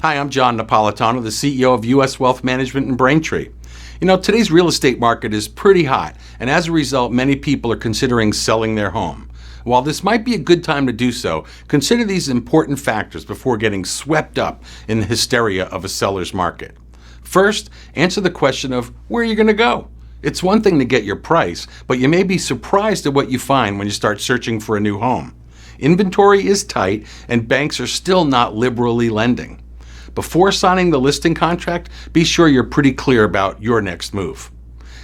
Hi, I'm John Napolitano, the CEO of U.S. Wealth Management in Braintree. Today's real estate market is pretty hot, and as a result, many people are considering selling their home. While this might be a good time to do so, consider these important factors before getting swept up in the hysteria of a seller's market. First, answer the question of where you're going to go. It's one thing to get your price, but you may be surprised at what you find when you start searching for a new home. Inventory is tight, and banks are still not liberally lending. Before signing the listing contract, be sure you're pretty clear about your next move.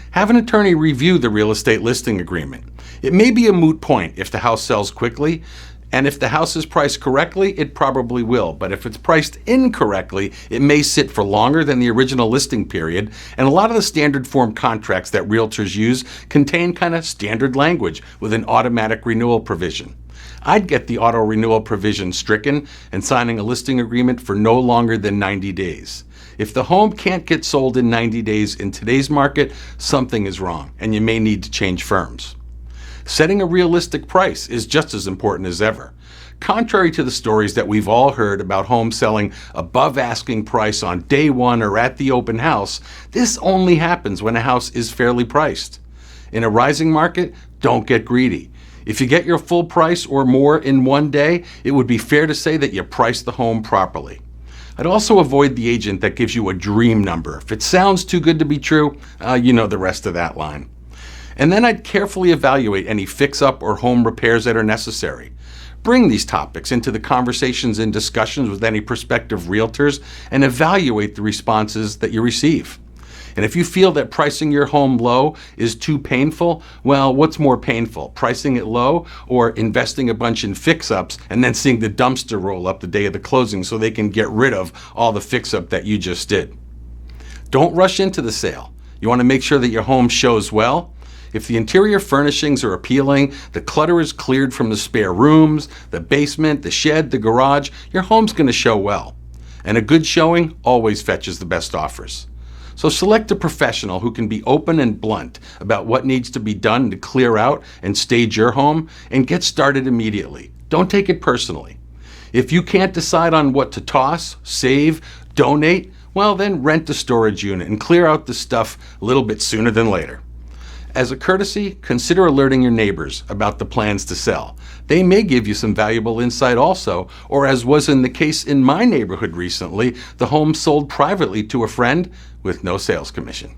Have an attorney review the real estate listing agreement. It may be a moot point if the house sells quickly, and if the house is priced correctly, it probably will. But if it's priced incorrectly, it may sit for longer than the original listing period, and a lot of the standard form contracts that realtors use contain kind of standard language with an automatic renewal provision. I'd get the auto renewal provision stricken and signing a listing agreement for no longer than 90 days. If the home can't get sold in 90 days in today's market, something is wrong, and you may need to change firms. Setting a realistic price is just as important as ever. Contrary to the stories that we've all heard about homes selling above asking price on day one or at the open house, this only happens when a house is fairly priced. In a rising market, don't get greedy. If you get your full price or more in one day, it would be fair to say that you priced the home properly. I'd also avoid the agent that gives you a dream number. If it sounds too good to be true, you know the rest of that line. And then I'd carefully evaluate any fix-up or home repairs that are necessary. Bring these topics into the conversations and discussions with any prospective realtors and evaluate the responses that you receive. And if you feel that pricing your home low is too painful, well, what's more painful, pricing it low or investing a bunch in fix-ups and then seeing the dumpster roll up the day of the closing so they can get rid of all the fix-up that you just did? Don't rush into the sale. You want to make sure that your home shows well. If the interior furnishings are appealing, the clutter is cleared from the spare rooms, the basement, the shed, the garage, your home's going to show well. And a good showing always fetches the best offers. So select a professional who can be open and blunt about what needs to be done to clear out and stage your home, and get started immediately. Don't take it personally. If you can't decide on what to toss, save, donate, well then rent a storage unit and clear out the stuff a little bit sooner than later. As a courtesy, consider alerting your neighbors about the plans to sell. They may give you some valuable insight also, or as was in the case in my neighborhood recently, the home sold privately to a friend with no sales commission.